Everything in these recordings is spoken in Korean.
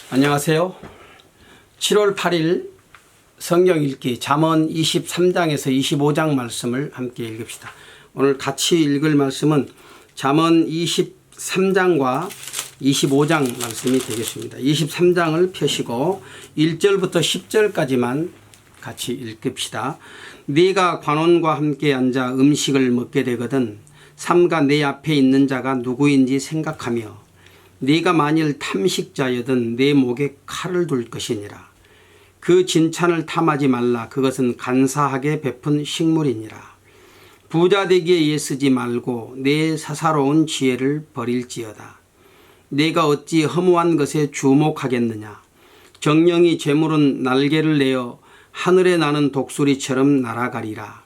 안녕하세요. 7월 8일 성경 읽기 잠언 23장에서 25장 말씀을 함께 읽읍시다. 오늘 같이 읽을 말씀은 잠언 23장과 25장 말씀이 되겠습니다. 23장을 펴시고 1절부터 10절까지만 같이 읽읍시다. 네가 관원과 함께 앉아 음식을 먹게 되거든 삼가 내 앞에 있는 자가 누구인지 생각하며 네가 만일 탐식자여든 내 목에 칼을 둘 것이니라. 그 진찬을 탐하지 말라. 그것은 간사하게 베푼 식물이니라. 부자 되기에 애쓰지 말고 내 사사로운 지혜를 버릴지어다. 네가 어찌 허무한 것에 주목하겠느냐. 정령이 재물은 날개를 내어 하늘에 나는 독수리처럼 날아가리라.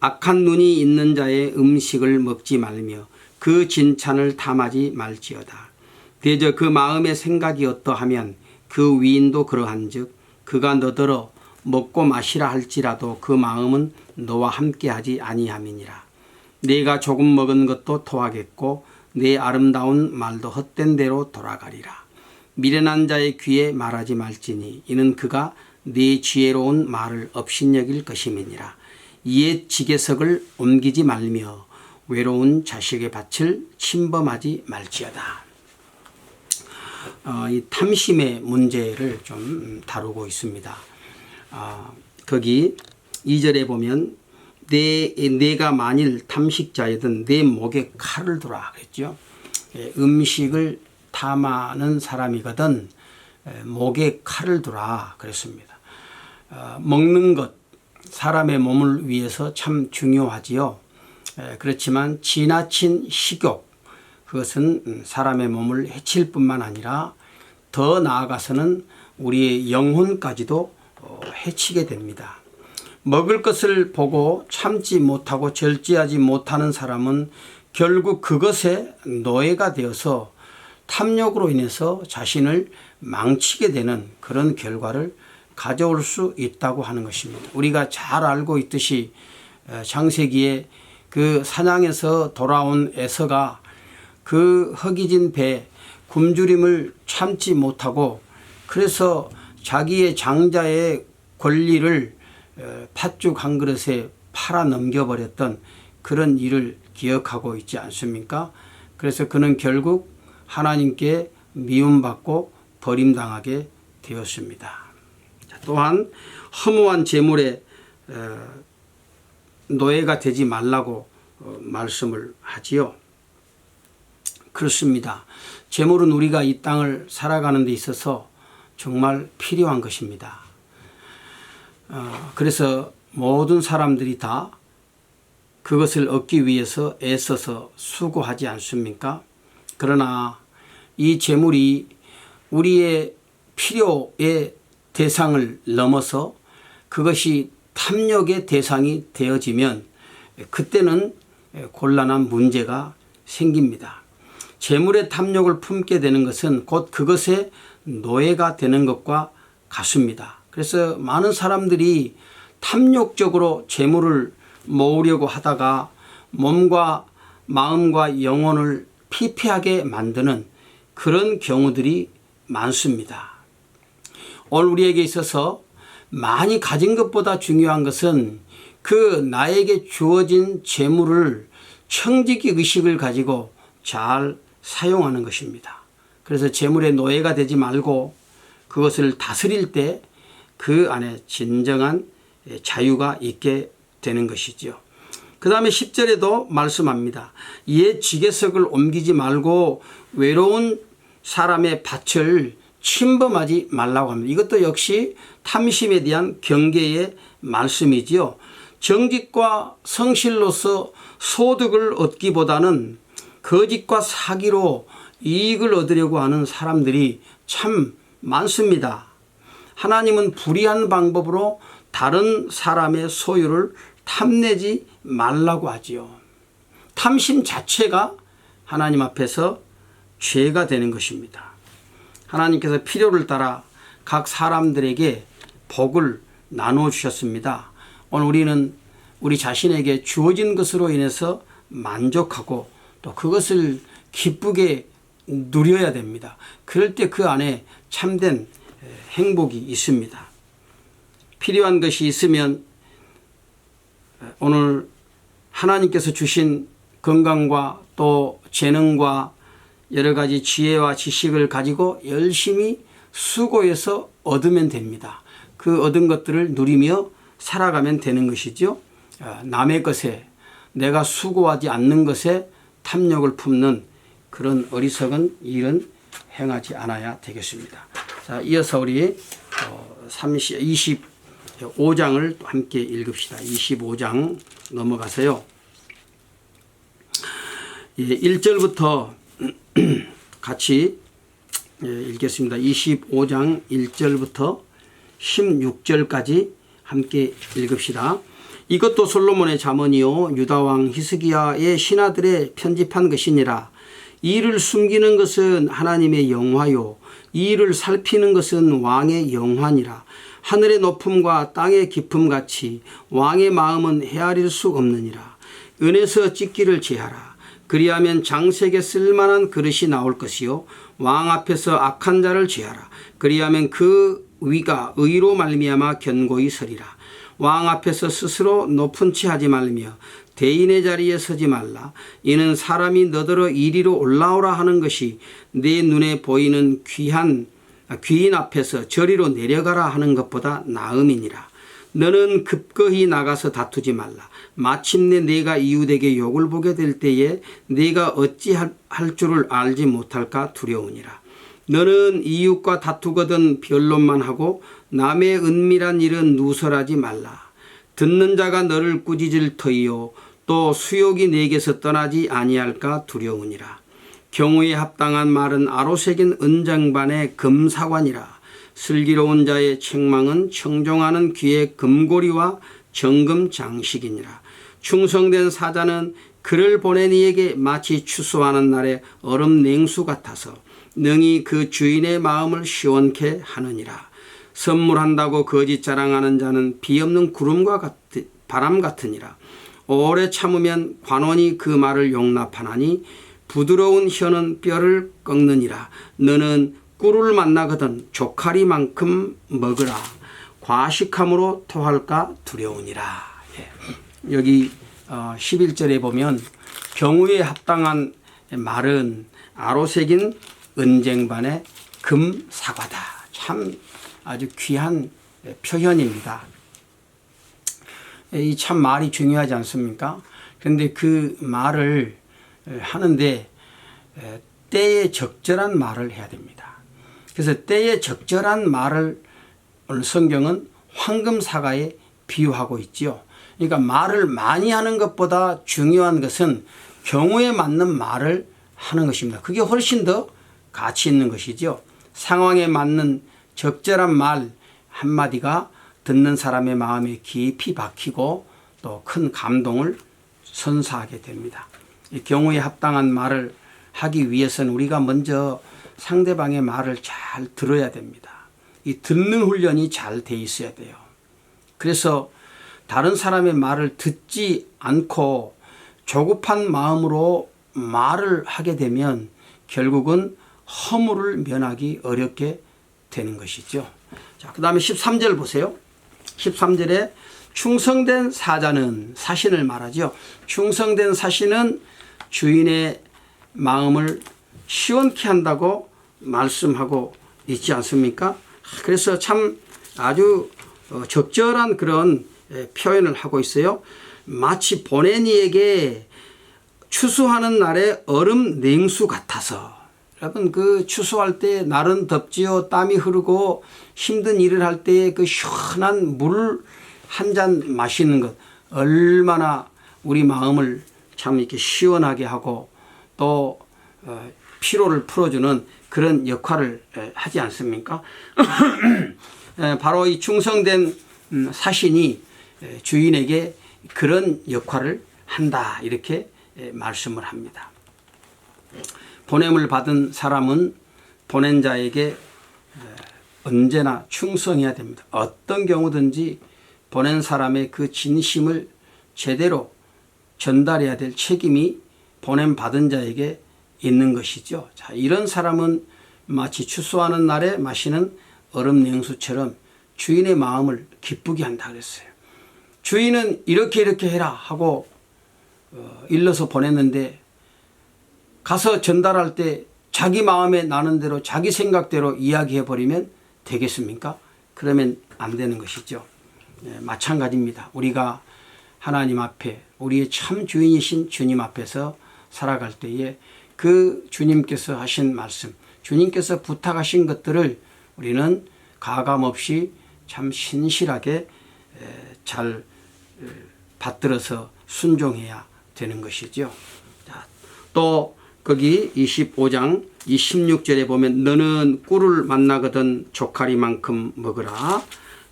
악한 눈이 있는 자의 음식을 먹지 말며 그 진찬을 탐하지 말지어다. 대저 그 마음의 생각이 어떠하면 그 위인도 그러한즉 그가 너더러 먹고 마시라 할지라도 그 마음은 너와 함께하지 아니함이니라. 네가 조금 먹은 것도 토하겠고 내 아름다운 말도 헛된 대로 돌아가리라. 미련한 자의 귀에 말하지 말지니 이는 그가 네 지혜로운 말을 업신여길 것임이니라. 옛 지게석을 옮기지 말며 외로운 자식의 밭을 침범하지 말지어다. 이 탐심의 문제를 좀 다루고 있습니다. 거기 2절에 보면 내가 만일 탐식자이든 내 목에 칼을 두라 그랬죠. 음식을 탐하는 사람이거든 목에 칼을 두라 그랬습니다. 먹는 것 사람의 몸을 위해서 참 중요하지요. 그렇지만 지나친 식욕 그것은 사람의 몸을 해칠 뿐만 아니라 더 나아가서는 우리의 영혼까지도 해치게 됩니다. 먹을 것을 보고 참지 못하고 절제하지 못하는 사람은 결국 그것에 노예가 되어서 탐욕으로 인해서 자신을 망치게 되는 그런 결과를 가져올 수 있다고 하는 것입니다. 우리가 잘 알고 있듯이 창세기에 그 사냥에서 돌아온 에서가 그 허기진 배 굶주림을 참지 못하고 그래서 자기의 장자의 권리를 팥죽 한 그릇에 팔아 넘겨버렸던 그런 일을 기억하고 있지 않습니까? 그래서 그는 결국 하나님께 미움받고 버림당하게 되었습니다. 또한 허무한 재물에 노예가 되지 말라고 말씀을 하지요. 그렇습니다. 재물은 우리가 이 땅을 살아가는 데 있어서 정말 필요한 것입니다. 그래서 모든 사람들이 다 그것을 얻기 위해서 애써서 수고하지 않습니까? 그러나 이 재물이 우리의 필요의 대상을 넘어서 그것이 탐욕의 대상이 되어지면 그때는 곤란한 문제가 생깁니다. 재물의 탐욕을 품게 되는 것은 곧 그것의 노예가 되는 것과 같습니다. 그래서 많은 사람들이 탐욕적으로 재물을 모으려고 하다가 몸과 마음과 영혼을 피폐하게 만드는 그런 경우들이 많습니다. 오늘 우리에게 있어서 많이 가진 것보다 중요한 것은 그 나에게 주어진 재물을 청지기 의식을 가지고 잘 사용하는 것입니다. 그래서 재물의 노예가 되지 말고 그것을 다스릴 때 그 안에 진정한 자유가 있게 되는 것이죠. 그 다음에 10절에도 말씀합니다. 옛 지게석을 옮기지 말고 외로운 사람의 밭을 침범하지 말라고 합니다. 이것도 역시 탐심에 대한 경계의 말씀이지요. 정직과 성실로서 소득을 얻기보다는 거짓과 사기로 이익을 얻으려고 하는 사람들이 참 많습니다. 하나님은 불의한 방법으로 다른 사람의 소유를 탐내지 말라고 하지요. 탐심 자체가 하나님 앞에서 죄가 되는 것입니다. 하나님께서 필요를 따라 각 사람들에게 복을 나누어 주셨습니다. 오늘 우리는 우리 자신에게 주어진 것으로 인해서 만족하고 또 그것을 기쁘게 누려야 됩니다. 그럴 때 그 안에 참된 행복이 있습니다. 필요한 것이 있으면 오늘 하나님께서 주신 건강과 또 재능과 여러 가지 지혜와 지식을 가지고 열심히 수고해서 얻으면 됩니다. 그 얻은 것들을 누리며 살아가면 되는 것이죠. 남의 것에, 내가 수고하지 않는 것에 탐욕을 품는 그런 어리석은 일은 행하지 않아야 되겠습니다. 자, 이어서 우리 25장을 함께 읽읍시다. 25장 넘어가서요. 1절부터 같이 읽겠습니다. 25장 1절부터 16절까지 함께 읽읍시다. 이것도 솔로몬의 잠언이요 유다왕 히스기야의 신하들의 편집한 것이니라. 이를 숨기는 것은 하나님의 영화요 이를 살피는 것은 왕의 영화니라. 하늘의 높음과 땅의 깊음같이 왕의 마음은 헤아릴 수 없느니라. 은에서 찢기를 제하라. 그리하면 장색에 쓸만한 그릇이 나올 것이요 왕 앞에서 악한 자를 제하라. 그리하면 그 위가 의로 말미암아 견고히 서리라. 왕 앞에서 스스로 높은 채 하지 말며 대인의 자리에 서지 말라. 이는 사람이 너더러 이리로 올라오라 하는 것이 내 눈에 보이는 귀인 앞에서 저리로 내려가라 하는 것보다 나음이니라. 너는 급거히 나가서 다투지 말라. 마침내 내가 이웃에게 욕을 보게 될 때에 내가 어찌할 줄을 알지 못할까 두려우니라. 너는 이웃과 다투거든 변론만 하고 남의 은밀한 일은 누설하지 말라. 듣는 자가 너를 꾸짖을 터이요 또 수욕이 내게서 떠나지 아니할까 두려우니라. 경우에 합당한 말은 아로새긴 은장반의 금사관이라. 슬기로운 자의 책망은 청종하는 귀의 금고리와 정금 장식이니라. 충성된 사자는 그를 보낸 이에게 마치 추수하는 날의 얼음 냉수 같아서 능히 그 주인의 마음을 시원케 하느니라. 선물한다고 거짓 자랑하는 자는 비 없는 바람 같으니라. 오래 참으면 관원이 그 말을 용납하나니 부드러운 혀는 뼈를 꺾느니라. 너는 꿀을 만나거든 조카리만큼 먹으라. 과식함으로 토할까 두려우니라. 여기 11절에 보면 경우에 합당한 말은 아로새긴 은쟁반의 금사과다. 참 아주 귀한 표현입니다. 이 참 말이 중요하지 않습니까? 그런데 그 말을 하는데 때에 적절한 말을 해야 됩니다. 그래서 때에 적절한 말을 오늘 성경은 황금사과에 비유하고 있지요. 그러니까 말을 많이 하는 것보다 중요한 것은 경우에 맞는 말을 하는 것입니다. 그게 훨씬 더 가치 있는 것이죠. 상황에 맞는 적절한 말 한마디가 듣는 사람의 마음에 깊이 박히고 또 큰 감동을 선사하게 됩니다. 이 경우에 합당한 말을 하기 위해서는 우리가 먼저 상대방의 말을 잘 들어야 됩니다. 이 듣는 훈련이 잘 돼 있어야 돼요. 그래서 다른 사람의 말을 듣지 않고 조급한 마음으로 말을 하게 되면 결국은 허물을 면하기 어렵게 되는 것이죠. 자, 그 다음에 13절 보세요. 13절에 충성된 사자는 사신을 말하죠. 충성된 사신은 주인의 마음을 시원케 한다고 말씀하고 있지 않습니까? 그래서 참 아주 적절한 그런 표현을 하고 있어요. 마치 보낸 이에게 추수하는 날에 얼음 냉수 같아서. 여러분 그 추수할 때 날은 덥지요. 땀이 흐르고 힘든 일을 할 때 그 시원한 물 한 잔 마시는 것 얼마나 우리 마음을 참 이렇게 시원하게 하고 또 피로를 풀어주는 그런 역할을 하지 않습니까? 바로 이 충성된 사신이 주인에게 그런 역할을 한다 이렇게 말씀을 합니다. 보냄을 받은 사람은 보낸 자에게 언제나 충성해야 됩니다. 어떤 경우든지 보낸 사람의 그 진심을 제대로 전달해야 될 책임이 보냄 받은 자에게 있는 것이죠. 자, 이런 사람은 마치 추수하는 날에 마시는 얼음 냉수처럼 주인의 마음을 기쁘게 한다 그랬어요. 주인은 이렇게 해라 하고 일러서 보냈는데 가서 전달할 때 자기 마음에 나는 대로 자기 생각대로 이야기해 버리면 되겠습니까? 그러면 안 되는 것이죠. 마찬가지입니다. 우리가 하나님 앞에 우리의 참 주인이신 주님 앞에서 살아갈 때에 그 주님께서 하신 말씀, 주님께서 부탁하신 것들을 우리는 가감없이 참 신실하게 잘 받들어서 순종해야 되는 것이죠. 또 거기 25장 26절에 보면 너는 꿀을 만나거든 조카리만큼 먹으라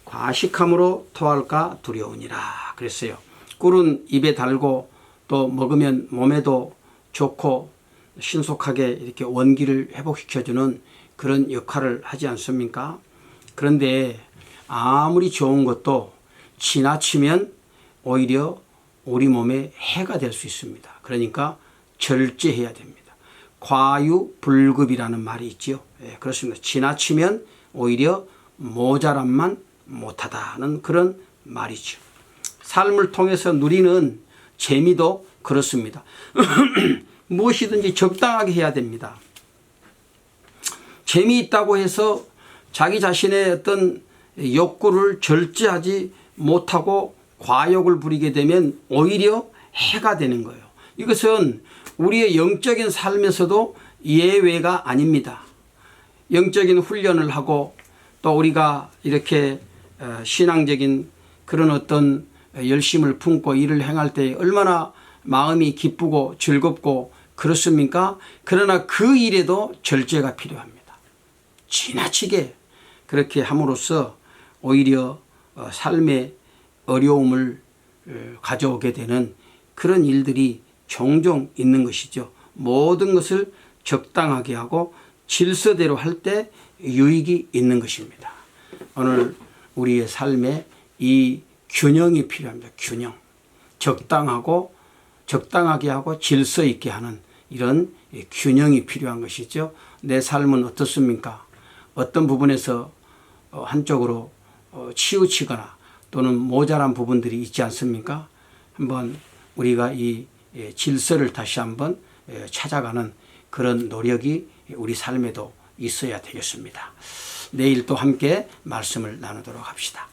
과식함으로 토할까 두려우니라 그랬어요. 꿀은 입에 달고 또 먹으면 몸에도 좋고 신속하게 이렇게 원기를 회복시켜주는 그런 역할을 하지 않습니까? 그런데 아무리 좋은 것도 지나치면 오히려 우리 몸에 해가 될 수 있습니다. 그러니까 절제해야 됩니다. 과유불급이라는 말이 있죠. 그렇습니다. 지나치면 오히려 모자람만 못하다는 그런 말이죠. 삶을 통해서 누리는 재미도 그렇습니다. 무엇이든지 적당하게 해야 됩니다. 재미있다고 해서 자기 자신의 어떤 욕구를 절제하지 못하고 과욕을 부리게 되면 오히려 해가 되는 거예요. 이것은 우리의 영적인 삶에서도 예외가 아닙니다. 영적인 훈련을 하고 또 우리가 이렇게 신앙적인 그런 어떤 열심을 품고 일을 행할 때 얼마나 마음이 기쁘고 즐겁고 그렇습니까? 그러나 그 일에도 절제가 필요합니다. 지나치게 그렇게 함으로써 오히려 삶의 어려움을 가져오게 되는 그런 일들이 종종 있는 것이죠. 모든 것을 적당하게 하고 질서대로 할 때 유익이 있는 것입니다. 오늘 우리의 삶에 이 균형이 필요합니다. 균형. 적당하게 하고 질서 있게 하는 이런 균형이 필요한 것이죠. 내 삶은 어떻습니까? 어떤 부분에서 한쪽으로 치우치거나 또는 모자란 부분들이 있지 않습니까? 한번 우리가 이 질서를 다시 한번 찾아가는 그런 노력이 우리 삶에도 있어야 되겠습니다. 내일 또 함께 말씀을 나누도록 합시다.